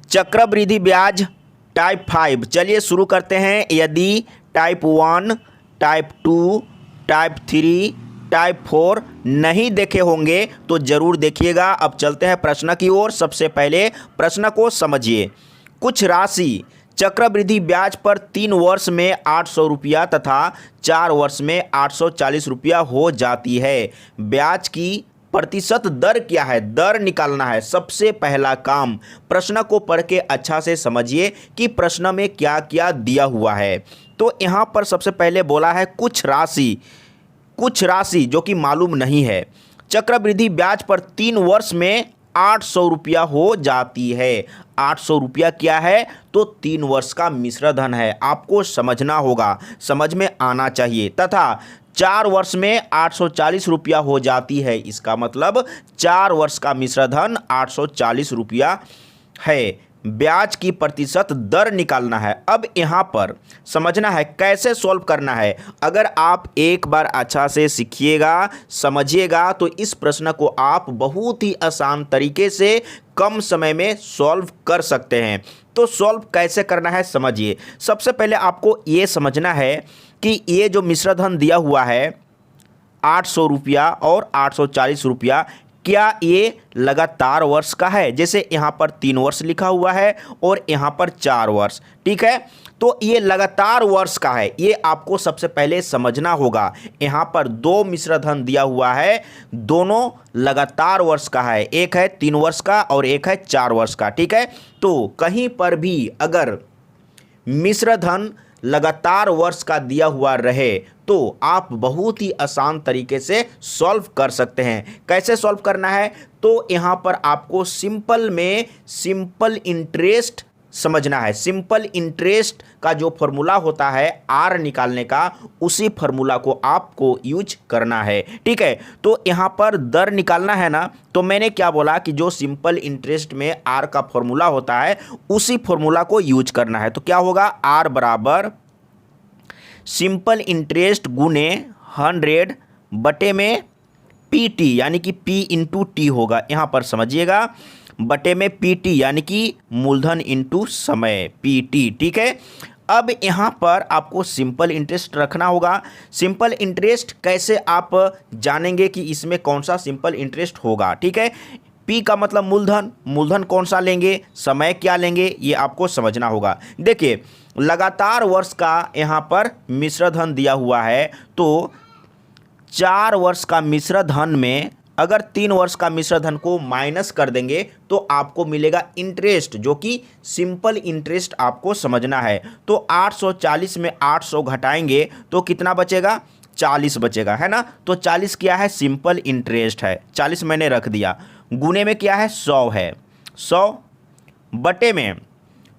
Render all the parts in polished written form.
चक्रवृद्धि ब्याज टाइप 5। चलिए शुरू करते हैं। यदि टाइप 1, टाइप 2, टाइप 3, टाइप 4 नहीं देखे होंगे तो जरूर देखिएगा। अब चलते हैं प्रश्न की ओर। सबसे पहले प्रश्न को समझिए। कुछ राशि चक्रवृद्धि ब्याज पर 3 वर्ष में 800 रुपया तथा 4 वर्ष में 840 रुपया हो जाती है। ब्याज की प्रतिशत दर क्या है? दर निकालना है। सबसे पहला काम, प्रश्न को पढ़ के अच्छा से समझिए कि प्रश्न में क्या क्या दिया हुआ है। तो यहाँ पर सबसे पहले बोला है कुछ राशि जो कि मालूम नहीं है। चक्रवृद्धि ब्याज पर 3 वर्ष में 800 रुपया हो जाती है। 800 रुपया क्या है? तो 3 वर्ष का मिश्र धन है। आपको समझना होगा, समझ में आना चाहिए। तथा 4 वर्ष में 840 रुपया हो जाती है। इसका मतलब 4 वर्ष का मिश्र धन 840 रुपया है। ब्याज की प्रतिशत दर निकालना है। अब यहाँ पर समझना है कैसे सॉल्व करना है। अगर आप एक बार अच्छा से सीखिएगा, समझिएगा तो इस प्रश्न को आप बहुत ही आसान तरीके से कम समय में सॉल्व कर सकते हैं। तो सॉल्व कैसे करना है समझिए। सबसे पहले आपको ये समझना है कि ये जो मिश्र धन दिया हुआ है 800 रुपया और 840 रुपया, क्या ये लगातार वर्ष का है? जैसे यहाँ पर 3 वर्ष लिखा हुआ है और यहाँ पर 4 वर्ष, ठीक है। तो ये लगातार वर्ष का है, ये आपको सबसे पहले समझना होगा। यहाँ पर 2 मिश्र धन दिया हुआ है, दोनों लगातार वर्ष का है। एक है 3 वर्ष का और एक है 4 वर्ष का, ठीक है। तो कहीं पर भी अगर मिश्र धन लगातार वर्ष का दिया हुआ रहे तो आप बहुत ही आसान तरीके से सॉल्व कर सकते हैं। कैसे सॉल्व करना है? तो यहाँ पर आपको सिंपल में सिंपल इंटरेस्ट समझना है। सिंपल इंटरेस्ट का जो फॉर्मूला होता है आर निकालने का, उसी फॉर्मूला को आपको यूज करना है, ठीक है। तो यहाँ पर दर निकालना है ना, तो मैंने क्या बोला कि जो सिंपल इंटरेस्ट में आर का फॉर्मूला होता है उसी फॉर्मूला को यूज करना है। तो क्या होगा? आर बराबर सिंपल इंटरेस्ट गुने 100 बटे में पी टी, यानी कि पी इंटू टी होगा। यहाँ पर समझिएगा, बटे में पी टी यानी कि मूलधन इंटू समय, पी टी, ठीक है। अब यहाँ पर आपको सिंपल इंटरेस्ट रखना होगा। सिंपल इंटरेस्ट कैसे आप जानेंगे कि इसमें कौन सा सिंपल इंटरेस्ट होगा, ठीक है। पी का मतलब मूलधन, मूलधन कौन सा लेंगे, समय क्या लेंगे, ये आपको समझना होगा। देखिए लगातार वर्ष का यहाँ पर मिश्र धन दिया हुआ है, तो 4 वर्ष का मिश्र धन में अगर 3 वर्ष का मिश्र धन को माइनस कर देंगे तो आपको मिलेगा इंटरेस्ट, जो कि सिंपल इंटरेस्ट आपको समझना है। तो 840 में 800 घटाएंगे तो कितना बचेगा? 40 बचेगा, है ना। तो 40 क्या है? सिंपल इंटरेस्ट है। 40 मैंने रख दिया। गुने में क्या है? 100 है। 100 बटे में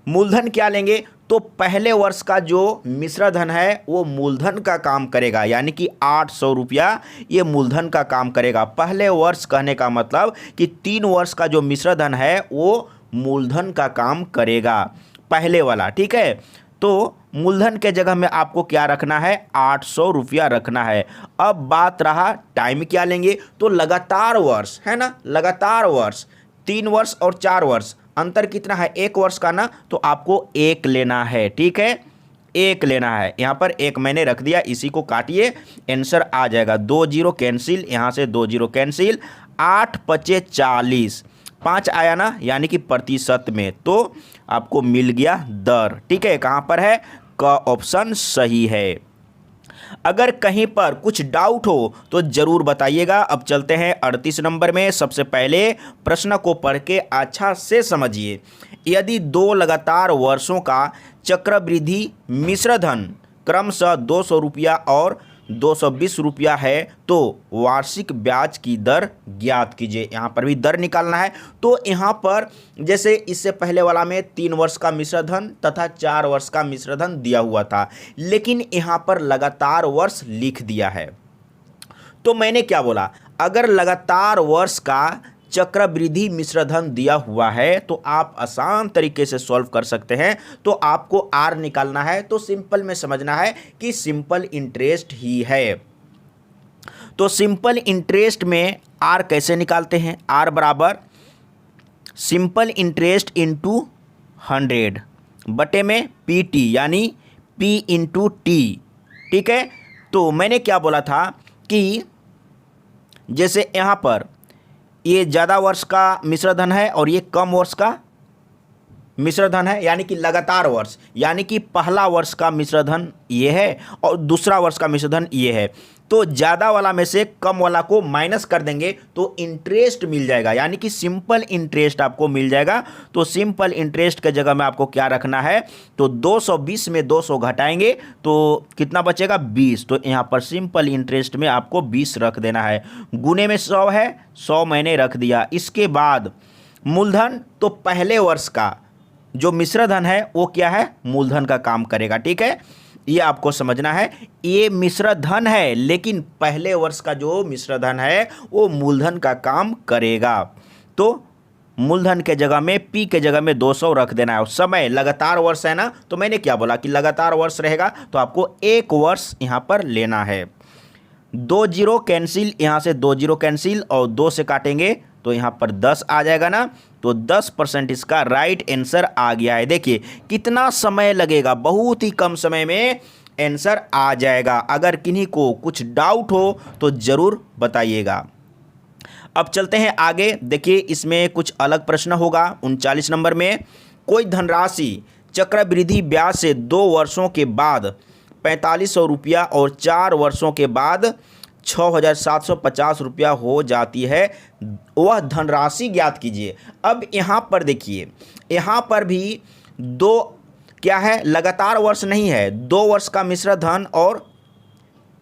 मूलधन क्या लेंगे? तो पहले वर्ष का जो मिश्र धन है वो मूलधन का काम करेगा, यानी कि 800 रुपया ये मूलधन का काम करेगा। पहले वर्ष कहने का मतलब कि 3 वर्ष का जो मिश्र धन है वो मूलधन का काम करेगा, पहले वाला, ठीक है। तो मूलधन के जगह में आपको क्या रखना है? 800 रुपया रखना है। अब बात रहा टाइम क्या लेंगे, तो लगातार वर्ष, है ना, लगातार वर्ष। 3 वर्ष और 4 वर्ष, अंतर कितना है? 1 वर्ष का ना, तो आपको 1 लेना है, ठीक है। 1 लेना है। यहाँ पर 1 मैंने रख दिया, इसी को काटिए, आंसर आ जाएगा। 2 जीरो कैंसिल, यहाँ से 2 जीरो कैंसिल, 8 पचे 40, 5 आया ना, यानी कि प्रतिशत में। तो आपको मिल गया दर, ठीक है। कहाँ पर है? का ऑप्शन सही है। अगर कहीं पर कुछ डाउट हो तो जरूर बताइएगा। अब चलते हैं 38 नंबर में। सबसे पहले प्रश्न को पढ़ के अच्छा से समझिए। यदि 2 लगातार वर्षों का चक्रवृद्धि मिश्र धन क्रमशः 200 रुपया और 220 रुपया है तो वार्षिक ब्याज की दर ज्ञात कीजिए। यहाँ पर भी दर निकालना है। तो यहाँ पर जैसे इससे पहले वाला में 3 वर्ष का मिश्र धन तथा 4 वर्ष का मिश्र धन दिया हुआ था, लेकिन यहाँ पर लगातार वर्ष लिख दिया है। तो मैंने क्या बोला? अगर लगातार वर्ष का चक्रवृद्धि मिश्र धन दिया हुआ है तो आप आसान तरीके से सॉल्व कर सकते हैं। तो आपको आर निकालना है, तो सिंपल में समझना है कि सिंपल इंटरेस्ट ही है। तो सिंपल इंटरेस्ट में आर कैसे निकालते हैं? आर बराबर सिंपल इंटरेस्ट इनटू 100 बटे में PT यानी P इंटू टी। ठीक है, तो मैंने क्या बोला था कि जैसे यहाँ पर ये ज़्यादा वर्ष का मिश्र धन है और ये कम वर्ष का मिश्र धन है, यानी कि लगातार वर्ष, यानी कि पहला वर्ष का मिश्र धन ये है और दूसरा वर्ष का मिश्र धन ये है। तो ज़्यादा वाला में से कम वाला को माइनस कर देंगे तो इंटरेस्ट मिल जाएगा, यानी कि सिंपल इंटरेस्ट आपको मिल जाएगा। तो सिंपल इंटरेस्ट के जगह में आपको क्या रखना है, तो 220 में 200 घटाएंगे तो कितना बचेगा 20। तो यहाँ पर सिंपल इंटरेस्ट में आपको 20 रख देना है। गुने में 100 है, 100 मैंने रख दिया। इसके बाद मूलधन, तो पहले वर्ष का जो मिश्र धन है वो क्या है, मूलधन का काम करेगा। ठीक है, ये आपको समझना है। ये मिश्र धन है लेकिन पहले वर्ष का जो मिश्र धन है वो मूलधन का काम करेगा। तो मूलधन के जगह में P के जगह में 200 रख देना है। और समय लगातार वर्ष है ना, तो मैंने क्या बोला कि लगातार वर्ष रहेगा तो आपको 1 वर्ष यहाँ पर लेना है। 2 जीरो कैंसिल, यहाँ से 2 जीरो कैंसिल और 2 से काटेंगे तो यहाँ पर 10 आ जाएगा ना, तो 10% इसका राइट आंसर आ गया है। देखिए कितना समय लगेगा, बहुत ही कम समय में आंसर आ जाएगा। अगर किन्हीं को कुछ डाउट हो तो ज़रूर बताइएगा। अब चलते हैं आगे। देखिए इसमें कुछ अलग प्रश्न होगा। 39 नंबर में, कोई धनराशि चक्रवृद्धि ब्याज से 2 वर्षों के बाद 4500 रुपया और 4 वर्षों के बाद 6750 रुपया हो जाती है, वह धनराशि ज्ञात कीजिए। अब यहाँ पर देखिए, यहाँ पर भी 2 क्या है, लगातार वर्ष नहीं है, 2 वर्ष का मिश्र धन और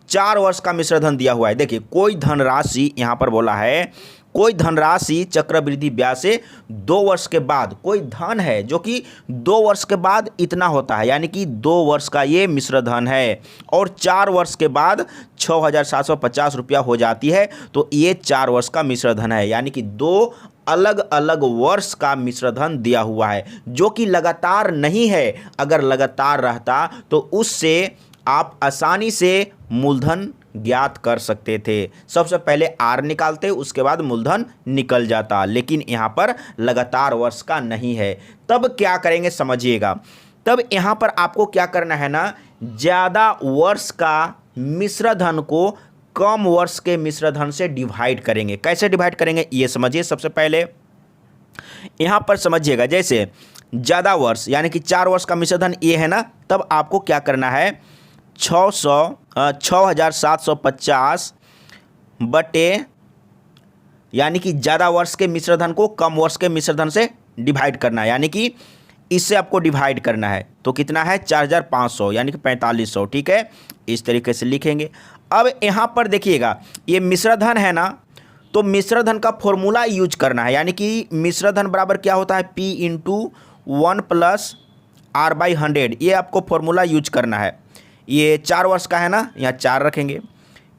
4 वर्ष का मिश्र धन दिया हुआ है। देखिए कोई धनराशि यहाँ पर बोला है, कोई धनराशि चक्रवृद्धि ब्याज से 2 वर्ष के बाद, कोई धन है जो कि 2 वर्ष के बाद इतना होता है, यानी कि 2 वर्ष का ये मिश्र धन है और 4 वर्ष के बाद 6750 रुपया हो जाती है। तो ये 4 वर्ष का मिश्र धन है, यानी कि 2 अलग अलग वर्ष का मिश्र धन दिया हुआ है जो कि लगातार नहीं है। अगर लगातार रहता तो उससे आप आसानी से मूलधन ज्ञात कर सकते थे। सबसे पहले आर निकालते, उसके बाद मूलधन निकल जाता, लेकिन यहाँ पर लगातार वर्ष का नहीं है। तब क्या करेंगे समझिएगा। तब यहाँ पर आपको क्या करना है ना, ज़्यादा वर्ष का मिश्र धन को कम वर्ष के मिश्र धन से डिवाइड करेंगे। कैसे डिवाइड करेंगे ये समझिए। सबसे पहले यहाँ पर समझिएगा, जैसे ज़्यादा वर्ष यानी कि 4 वर्ष का मिश्र धन ये है ना, तब आपको क्या करना है, 6750 बटे, यानी कि ज़्यादा वर्ष के मिश्र धन को कम वर्ष के मिश्र धन से डिवाइड करना है, यानी कि इससे आपको डिवाइड करना है। तो कितना है 4500 यानी कि 4500। ठीक है, इस तरीके से लिखेंगे। अब यहाँ पर देखिएगा ये मिश्र धन है ना, तो मिश्र धन का फॉर्मूला यूज करना है, यानी कि मिश्र धन बराबर क्या होता है, P इंटू 1 प्लस R/100। ये आपको फॉर्मूला यूज करना है। ये 4 वर्ष का है ना, यहाँ 4 रखेंगे।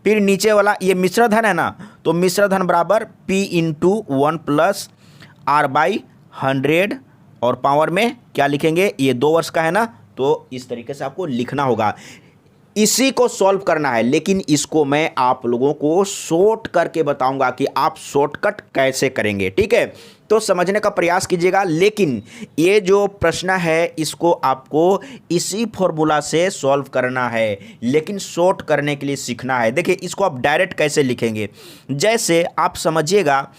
फिर नीचे वाला ये मिश्र धन है ना, तो मिश्र धन बराबर P इंटू 1 प्लस R/100 और पावर में क्या लिखेंगे, ये 2 वर्ष का है ना, तो इस तरीके से आपको लिखना होगा। इसी को सॉल्व करना है, लेकिन इसको मैं आप लोगों को शॉर्ट करके बताऊंगा कि आप शॉर्टकट कैसे करेंगे। ठीक है, तो समझने का प्रयास कीजिएगा। लेकिन ये जो प्रश्न है इसको आपको इसी फॉर्मूला से सॉल्व करना है, लेकिन शॉर्ट करने के लिए सीखना है। देखिए इसको आप डायरेक्ट कैसे लिखेंगे, जैसे आप समझिएगा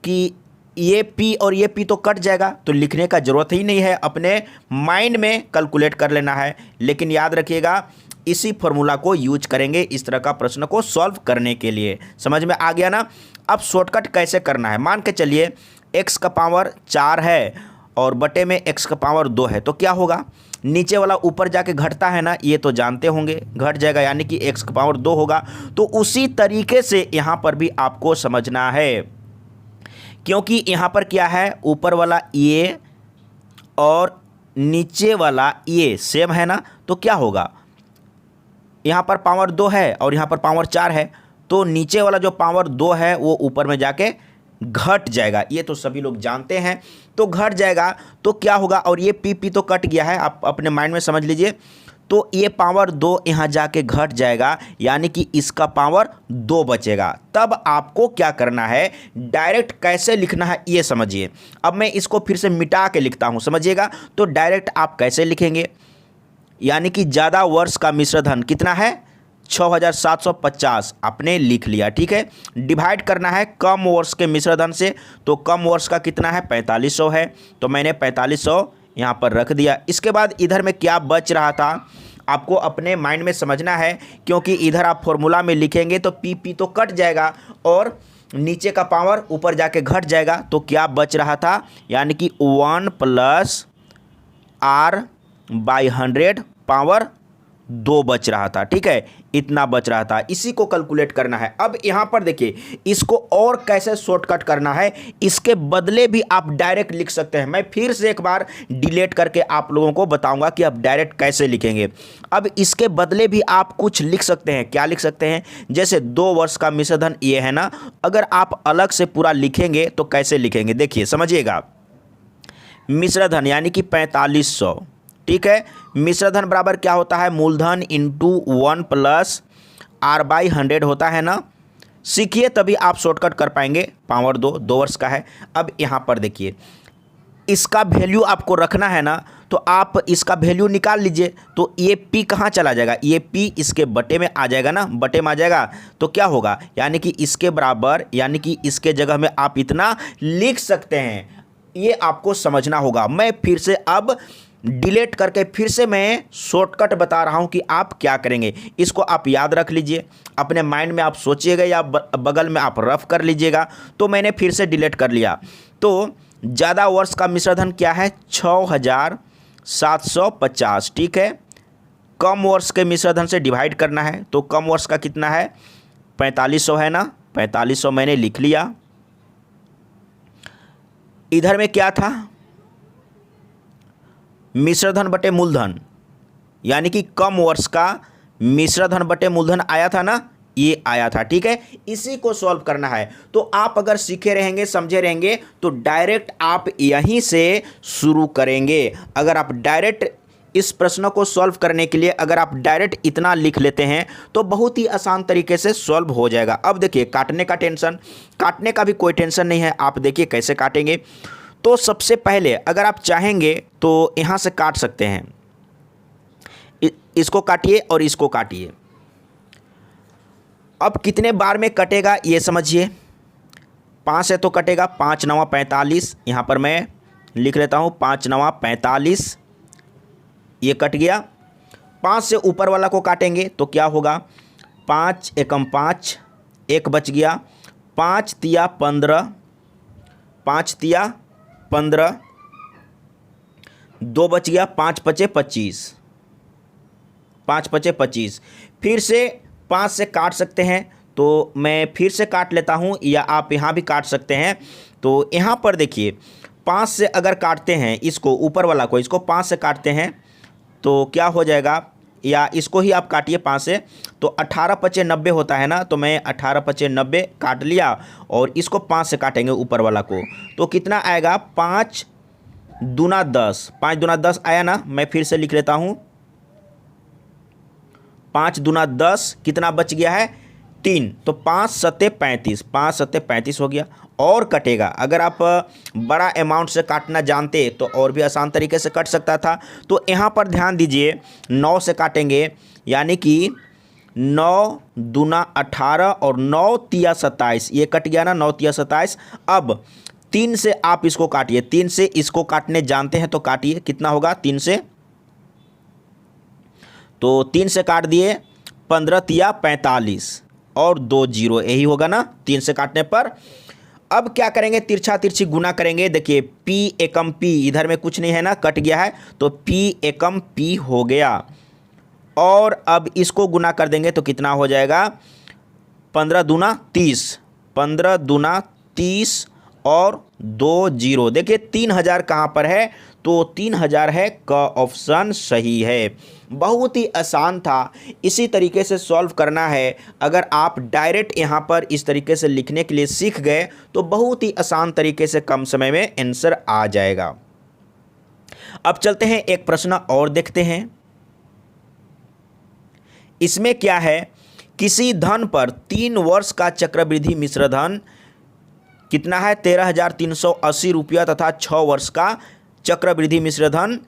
कि ये P और ये P तो कट जाएगा, तो लिखने का ज़रूरत ही नहीं है, अपने माइंड में कैलकुलेट कर लेना है। लेकिन याद रखिएगा इसी फॉर्मूला को यूज करेंगे इस तरह का प्रश्न को सॉल्व करने के लिए। समझ में आ गया ना। अब शॉर्टकट कैसे करना है, मान के चलिए x का पावर 4 है और बटे में x का पावर 2 है, तो क्या होगा, नीचे वाला ऊपर जाके घटता है ना, ये तो जानते होंगे, घट जाएगा, यानी कि x का पावर 2 होगा। तो उसी तरीके से यहाँ पर भी आपको समझना है, क्योंकि यहाँ पर क्या है, ऊपर वाला ये और नीचे वाला ये सेम है ना, तो क्या होगा, यहाँ पर पावर 2 है और यहाँ पर पावर 4 है, तो नीचे वाला जो पावर 2 है वो ऊपर में जाके घट जाएगा, ये तो सभी लोग जानते हैं। तो घट जाएगा तो क्या होगा, और ये P तो कट गया है, आप अपने माइंड में समझ लीजिए। तो ये पावर 2 यहाँ जाके घट जाएगा, यानी कि इसका पावर 2 बचेगा। तब आपको क्या करना है, डायरेक्ट कैसे लिखना है ये समझिए। अब मैं इसको फिर से मिटा के लिखता हूँ, समझिएगा। तो डायरेक्ट आप कैसे लिखेंगे, यानी कि ज़्यादा वर्ष का मिश्र धन कितना है, 6750 आपने लिख लिया, ठीक है। डिवाइड करना है कम वर्ष के मिश्र धन से, तो कम वर्ष का कितना है, 4500 है, तो मैंने 4500 यहाँ पर रख दिया। इसके बाद इधर में क्या बच रहा था आपको अपने माइंड में समझना है, क्योंकि इधर आप फॉर्मूला में लिखेंगे तो पी तो कट जाएगा और नीचे का पावर ऊपर जाके घट जाएगा। तो क्या बच रहा था, यानी कि 1 + R/100 पावर 2 बच रहा था, ठीक है, इतना बच रहा था। इसी को कैलकुलेट करना है। अब यहाँ पर देखिए इसको और कैसे शॉर्टकट करना है, इसके बदले भी आप डायरेक्ट लिख सकते हैं। मैं फिर से एक बार डिलीट करके आप लोगों को बताऊंगा कि आप डायरेक्ट कैसे लिखेंगे। अब इसके बदले भी आप कुछ लिख सकते हैं। क्या लिख सकते हैं, जैसे 2 वर्ष का मिश्र धन ये है ना, अगर आप अलग से पूरा लिखेंगे तो कैसे लिखेंगे, देखिए समझिएगा। मिश्र धन यानी कि 4500, ठीक है। मिश्र धन बराबर क्या होता है, मूलधन इंटू 1 + R/100 होता है ना। सीखिए तभी आप शॉर्टकट कर पाएंगे। पावर 2 वर्ष का है। अब यहाँ पर देखिए इसका वैल्यू आपको रखना है ना, तो आप इसका वैल्यू निकाल लीजिए। तो ये पी कहाँ चला जाएगा, ये पी इसके बटे में आ जाएगा ना, बटे में आ जाएगा तो क्या होगा, यानी कि इसके बराबर, यानी कि इसके जगह में आप इतना लिख सकते हैं। ये आपको समझना होगा। मैं फिर से अब डिलीट करके फिर से मैं शॉर्टकट बता रहा हूं कि आप क्या करेंगे। इसको आप याद रख लीजिए, अपने माइंड में आप सोचिएगा या बगल में आप रफ कर लीजिएगा। तो मैंने फिर से डिलीट कर लिया। तो ज़्यादा वर्ष का मिश्र धन क्या है, 6750, ठीक है। कम वर्ष के मिश्र धन से डिवाइड करना है, तो कम वर्ष का कितना है, 4500 है ना, 4500 मैंने लिख लिया। इधर में क्या था, मिश्र धन बटे मूलधन, यानी कि कम वर्ष का मिश्र धन बटे मूलधन आया था ना, ये आया था, ठीक है। इसी को सॉल्व करना है। तो आप अगर सीखे रहेंगे, समझे रहेंगे, तो डायरेक्ट आप यहीं से शुरू करेंगे। अगर आप डायरेक्ट इस प्रश्न को सॉल्व करने के लिए अगर आप डायरेक्ट इतना लिख लेते हैं तो बहुत ही आसान तरीके से सॉल्व हो जाएगा। अब देखिए काटने का टेंशन, काटने का भी कोई टेंशन नहीं है। आप देखिए कैसे काटेंगे। तो सबसे पहले अगर आप चाहेंगे तो यहाँ से काट सकते हैं, इसको काटिए और इसको काटिए। अब कितने बार में कटेगा ये समझिए। 5 से तो कटेगा, 5 × 9 = 45। यहाँ पर मैं लिख लेता हूँ 5 × 9 = 45, ये कट गया। 5 से ऊपर वाला को काटेंगे तो क्या होगा, 5 × 5, 1 बच गया, 5 × 3 = 15, 5 × 3 = 15, 2 बच गया, 5 × 5 = 25, 5 × 5 = 25। फिर से 5 से काट सकते हैं, तो मैं फिर से काट लेता हूं, या आप यहाँ भी काट सकते हैं। तो यहाँ पर देखिए 5 से अगर काटते हैं इसको, ऊपर वाला को, इसको 5 से काटते हैं तो क्या हो जाएगा, या इसको ही आप काटिए 5 से, तो 18 × 5 = 90 होता है ना। तो मैं 18 × 5 = 90 काट लिया और इसको 5 से काटेंगे ऊपर वाला को, तो कितना आएगा, 5 दूना 10, 5 दूना 10 आया ना। मैं फिर से लिख लेता हूँ, 5 दूना 10, कितना बच गया है, 3, तो 5 × 7 = 35, 5 × 7 = 35 हो गया। और कटेगा, अगर आप बड़ा अमाउंट से काटना जानते तो और भी आसान तरीके से कट सकता था। तो यहाँ पर ध्यान दीजिए, 9 से काटेंगे, यानी कि 9 दूना 18 और 9 तिया 27, ये कट गया ना, 9 तिया 27। अब 3 से आप इसको काटिए, 3 से इसको काटने जानते हैं तो काटिए, कितना होगा 3 से, तो 3 से काट दिए, 15 तिया 45 और 2 0, यही होगा ना 3 से काटने पर। अब क्या करेंगे, तिरछा तिरछी गुना करेंगे। देखिए P एकम P, इधर में कुछ नहीं है ना, कट गया है, तो P एकम P हो गया। और अब इसको गुना कर देंगे तो कितना हो जाएगा, 15 दूना 30, 15 दूना 30 और 2 0। देखिए 3000 कहाँ पर है, तो 3000 है, का ऑप्शन सही है। बहुत ही आसान था, इसी तरीके से सॉल्व करना है। अगर आप डायरेक्ट यहाँ पर इस तरीके से लिखने के लिए सीख गए तो बहुत ही आसान तरीके से कम समय में आंसर आ जाएगा। अब चलते हैं एक प्रश्न और देखते हैं। इसमें क्या है, किसी धन पर 3 वर्ष का चक्रवृद्धि मिश्र धन कितना है, 13,380 रुपया तथा 6 वर्ष का चक्रवृद्धि मिश्र धन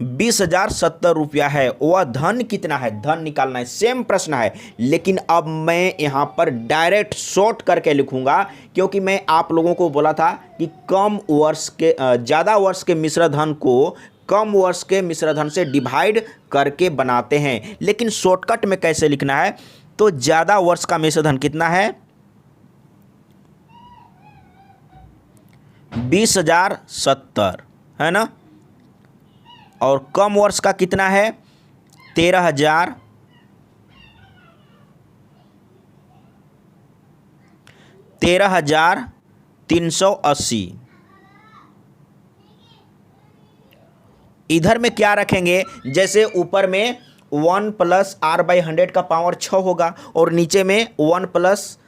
20,070 रुपया है। वह धन कितना है, धन निकालना है। सेम प्रश्न है, लेकिन अब मैं यहाँ पर डायरेक्ट शॉर्ट करके लिखूंगा, क्योंकि मैं आप लोगों को बोला था कि कम वर्ष के ज़्यादा वर्ष के मिश्र धन को कम वर्ष के मिश्र धन से डिवाइड करके बनाते हैं। लेकिन शॉर्टकट में कैसे लिखना है, तो ज़्यादा वर्ष का मिश्र धन कितना है, 20,070 है ना, और कम वर्ष का कितना है, 13,380। इधर में क्या रखेंगे, जैसे ऊपर में 1 + r/100 का पावर 6 होगा और नीचे में 1 +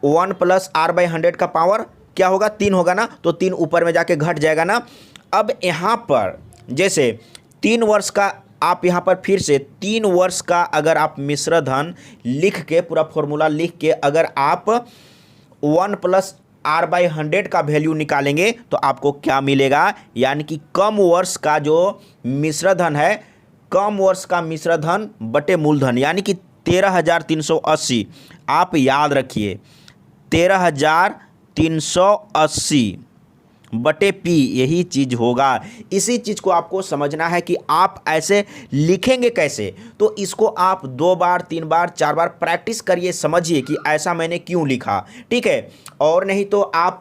r/100 का पावर क्या होगा, 3 होगा ना, तो 3 ऊपर में जाके घट जाएगा ना। अब यहाँ पर जैसे 3 वर्ष का, आप यहाँ पर फिर से 3 वर्ष का अगर आप मिश्र धन लिख के पूरा फॉर्मूला लिख के अगर आप 1 + r/100 का वैल्यू निकालेंगे तो आपको क्या मिलेगा, यानी कि कम वर्ष का जो मिश्र धन है, कम वर्ष का मिश्र धन बटे मूलधन, यानी कि 13,380। आप याद रखिए 13,380 बटे P, यही चीज़ होगा। इसी चीज़ को आपको समझना है कि आप ऐसे लिखेंगे कैसे, तो इसको आप 2 बार 3 बार 4 बार प्रैक्टिस करिए, समझिए कि ऐसा मैंने क्यों लिखा, ठीक है। और नहीं तो आप,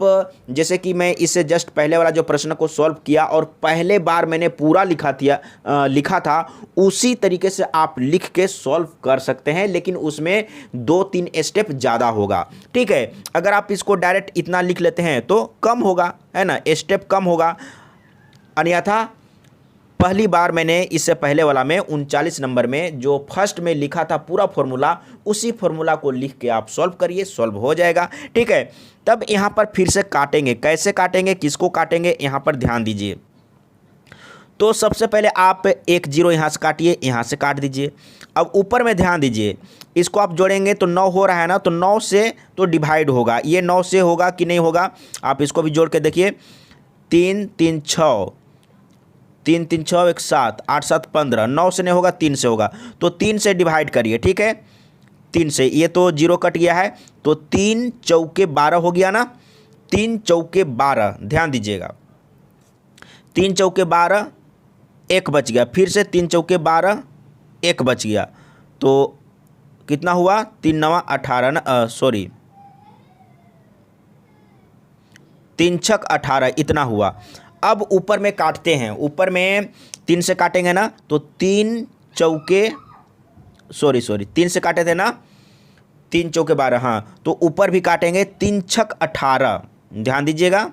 जैसे कि मैं इससे जस्ट पहले वाला जो प्रश्न को सॉल्व किया और पहले बार मैंने पूरा लिखा था, उसी तरीके से आप लिख के सॉल्व कर सकते हैं, लेकिन उसमें 2-3 स्टेप ज़्यादा होगा, ठीक है। अगर आप इसको डायरेक्ट इतना लिख लेते हैं तो कम होगा, है ना, स्टेप कम होगा। अन्यथा पहली बार मैंने इससे पहले वाला में 39 नंबर में जो फर्स्ट में लिखा था पूरा फॉर्मूला, उसी फॉर्मूला को लिख के आप सॉल्व करिए, सॉल्व हो जाएगा, ठीक है। तब यहाँ पर फिर से काटेंगे, कैसे काटेंगे, किसको काटेंगे, यहाँ पर ध्यान दीजिए। तो सबसे पहले आप 1 0 यहाँ से काटिए, यहाँ से काट दीजिए। अब ऊपर में ध्यान दीजिए, इसको आप जोड़ेंगे तो 9 हो रहा है ना, तो 9 से तो डिवाइड होगा, ये 9 से होगा कि नहीं होगा, आप इसको भी जोड़ के देखिए। 3 3 6 3 3 6 1 7 8 7 15, 9 से नहीं होगा, 3 से होगा, तो 3 से डिवाइड करिए, ठीक है। 3 से, ये तो 0 कट गया है, तो 3 चौके 12 हो गया ना, 3 चौके 12, ध्यान दीजिएगा। 3 चौके 12, 1 बच गया, फिर से 3 चौके 12, 1 बच गया, तो कितना हुआ, 3 9 18 ना, सॉरी 3 6 18, इतना हुआ। अब ऊपर में काटते हैं, ऊपर में 3 से काटेंगे ना, तो 3 चौके, सॉरी 3 से काटे थे ना, 3 चौके 12, हाँ, तो ऊपर भी काटेंगे, 3 6 18, ध्यान दीजिएगा,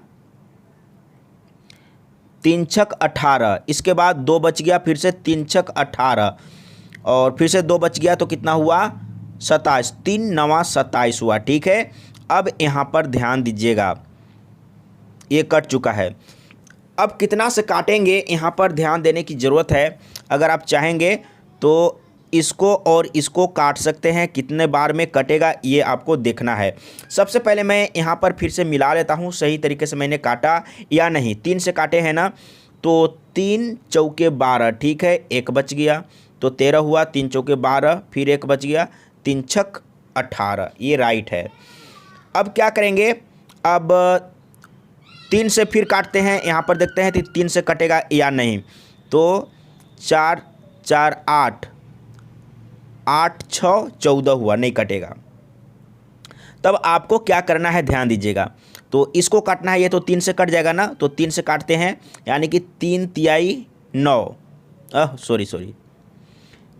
3 6 18, इसके बाद 2 बच गया, फिर से 3 6 18, और फिर से 2 बच गया, तो कितना हुआ, 27, 3 9 27 हुआ, ठीक है। अब यहाँ पर ध्यान दीजिएगा, ये कट चुका है। अब कितना से काटेंगे, यहाँ पर ध्यान देने की ज़रूरत है। अगर आप चाहेंगे तो इसको और इसको काट सकते हैं, कितने बार में कटेगा ये आपको देखना है। सबसे पहले मैं यहाँ पर फिर से मिला लेता हूँ, सही तरीके से मैंने काटा या नहीं। 3 से काटे हैं ना, तो 3 चौके 12, ठीक है, 1 बच गया, तो 13 हुआ, 3 चौके 12, फिर 1 बच गया, 3 6 18, ये राइट है। अब क्या करेंगे, अब 3 से फिर काटते हैं, यहाँ पर देखते हैं कि 3 से कटेगा या नहीं, तो 4 4 8 8 6 14 हुआ, नहीं कटेगा। तब आपको क्या करना है, ध्यान दीजिएगा, तो इसको काटना है, ये तो 3 से कट जाएगा ना, तो 3 से काटते हैं, यानी कि 3 तिहाई 9, सॉरी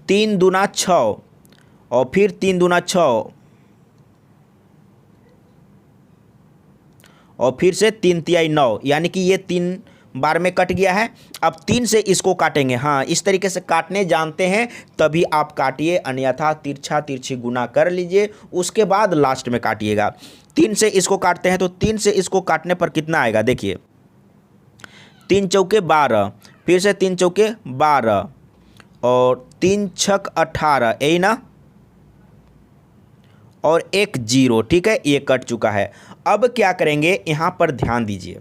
3 दूना 6, और फिर 3 दूना 6, और फिर से 3 तिहाई 9, यानी कि ये 3 बार में कट गया है। अब 3 से इसको काटेंगे, हाँ, इस तरीके से काटने जानते हैं तभी आप काटिए, अन्यथा तिरछा तिरछी गुना कर लीजिए, उसके बाद लास्ट में काटिएगा। 3 से इसको काटते हैं, तो 3 से इसको काटने पर कितना आएगा, देखिए, 3 चौके 12, फिर से 3 चौके 12, और 3 6 18, यही ना, और एक जीरो, ठीक है, ये कट चुका है। अब क्या करेंगे, यहाँ पर ध्यान दीजिए,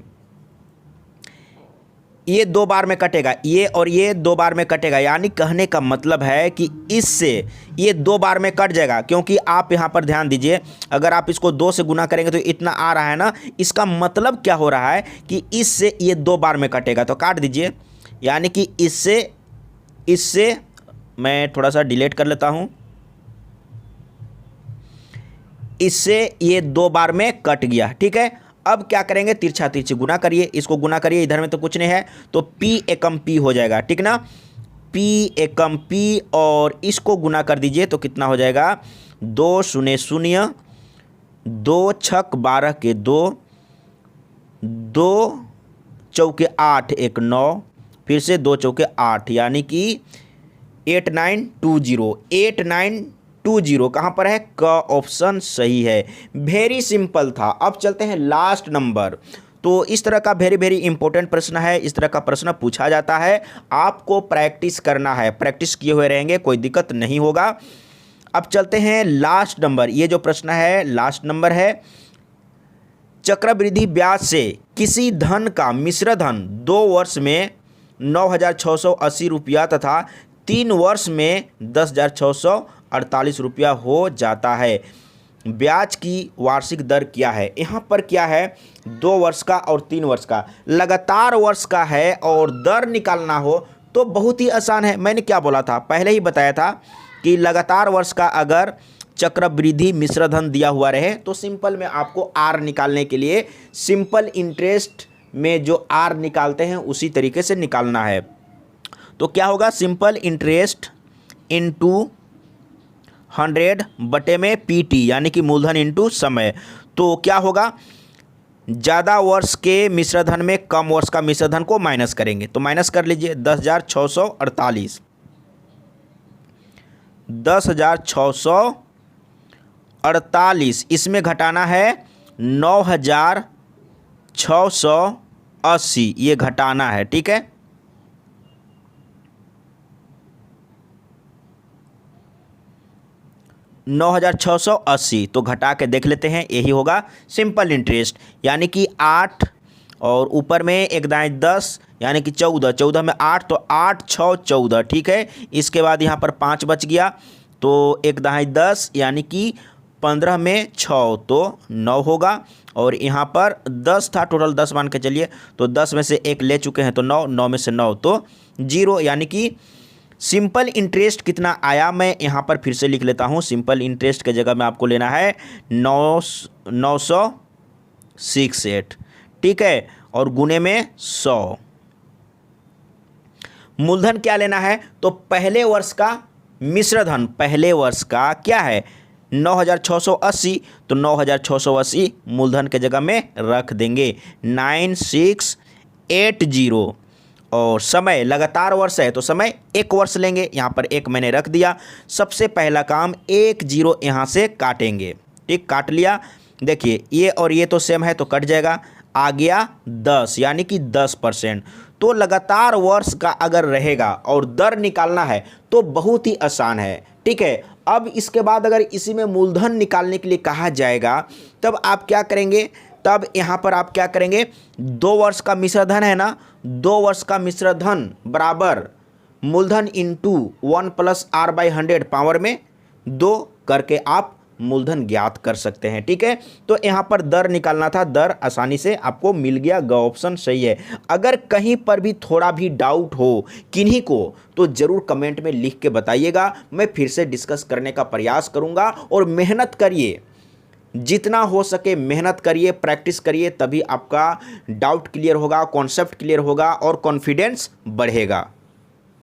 ये 2 बार में कटेगा, ये और ये 2 बार में कटेगा, यानी कहने का मतलब है कि इससे ये 2 बार में कट जाएगा, क्योंकि आप यहाँ पर ध्यान दीजिए, अगर आप इसको 2 से गुना करेंगे तो इतना आ रहा है ना, इसका मतलब क्या हो रहा है कि इससे ये 2 बार में कटेगा, तो काट दीजिए। यानी कि इससे मैं थोड़ा सा डिलीट कर लेता हूँ, इससे ये 2 बार में कट गया, ठीक है। अब क्या करेंगे, तिरछा तिरछी गुना करिए, इसको गुना करिए, इधर में तो कुछ नहीं है, तो P एकम P हो जाएगा, ठीक ना, P एकम P, और इसको गुना कर दीजिए तो कितना हो जाएगा, 2 शून्य शून्य, 2 छक 12 के 2, 2 चौके 8 एक 9, फिर से 2 चौके 8, यानी कि 8920 कहाँ पर है, क ऑप्शन सही है। वेरी सिंपल था। अब चलते हैं लास्ट नंबर। तो इस तरह का वेरी इंपॉर्टेंट प्रश्न है, इस तरह का प्रश्न पूछा जाता है, आपको प्रैक्टिस करना है, प्रैक्टिस किए हुए रहेंगे, कोई दिक्कत नहीं होगा। अब चलते हैं लास्ट नंबर। ये जो प्रश्न है लास्ट नंबर है, चक्रवृद्धि ब्याज से किसी धन का मिश्र धन 2 वर्ष में 9,680 रुपया तथा 3 वर्ष में 10,648 रुपया हो जाता है। ब्याज की वार्षिक दर क्या है। यहाँ पर क्या है, 2 वर्ष का और 3 वर्ष का, लगातार वर्ष का है और दर निकालना हो तो बहुत ही आसान है। मैंने क्या बोला था, पहले ही बताया था कि लगातार वर्ष का अगर चक्रवृद्धि मिश्रधन दिया हुआ रहे तो सिंपल में आपको आर निकालने के लिए सिंपल इंटरेस्ट में जो आर निकालते हैं उसी तरीके से निकालना है। तो क्या होगा, सिंपल इंटरेस्ट इनटू 100 बटे में पीटी, यानी कि मूलधन इनटू समय। तो क्या होगा, ज़्यादा वर्ष के मिश्रधन में कम वर्ष का मिश्रधन को माइनस करेंगे, तो माइनस कर लीजिए 10,648, 10,648, इसमें घटाना है 9,680, ये घटाना है, ठीक है। $9,680 तो घटा के देख लेते हैं, यही होगा सिंपल इंटरेस्ट, यानी कि 8 और ऊपर में एक दाएँ 10, यानी कि 14, 14 में 8 तो 8 6 14, ठीक है। इसके बाद यहाँ पर 5 बच गया तो एक दाएँ 10, यानी कि 15 में 6 तो 9 होगा, और यहाँ पर 10 था, टोटल 10 मान के चलिए, तो 10 में से 1 ले चुके हैं तो 9, 9 में से 9 तो 0, यानी कि सिंपल इंटरेस्ट कितना आया, मैं यहाँ पर फिर से लिख लेता हूँ। सिंपल इंटरेस्ट के जगह में आपको लेना है 968, ठीक है, और गुने में 100। मूलधन क्या लेना है, तो पहले वर्ष का मिश्रधन, पहले वर्ष का क्या है 9,680, तो 9,680 मूलधन के जगह में रख देंगे 9680, और समय लगातार वर्ष है तो समय 1 वर्ष लेंगे, यहाँ पर 1 मैंने रख दिया। सबसे पहला काम 1 0 यहाँ से काटेंगे, ठीक, काट लिया। देखिए ये और ये तो सेम है तो कट जाएगा, आ गया 10, यानी कि 10%। तो लगातार वर्ष का अगर रहेगा और दर निकालना है तो बहुत ही आसान है, ठीक है। अब इसके बाद अगर इसी में मूलधन निकालने के लिए कहा जाएगा तब आप क्या करेंगे, तब यहाँ पर आप क्या करेंगे, 2 वर्ष का मिश्रधन है ना, 2 वर्ष का मिश्रधन बराबर मूलधन इंटू 1 + r/100 पावर में 2 करके आप मूलधन ज्ञात कर सकते हैं, ठीक है। तो यहाँ पर दर निकालना था, दर आसानी से आपको मिल गया, ग ऑप्शन सही है। अगर कहीं पर भी थोड़ा भी डाउट हो किन्हीं को तो ज़रूर कमेंट में लिख के बताइएगा, मैं फिर से डिस्कस करने का प्रयास करूँगा। और मेहनत करिए, जितना हो सके मेहनत करिए, प्रैक्टिस करिए, तभी आपका डाउट क्लियर होगा, कॉन्सेप्ट क्लियर होगा और कॉन्फिडेंस बढ़ेगा।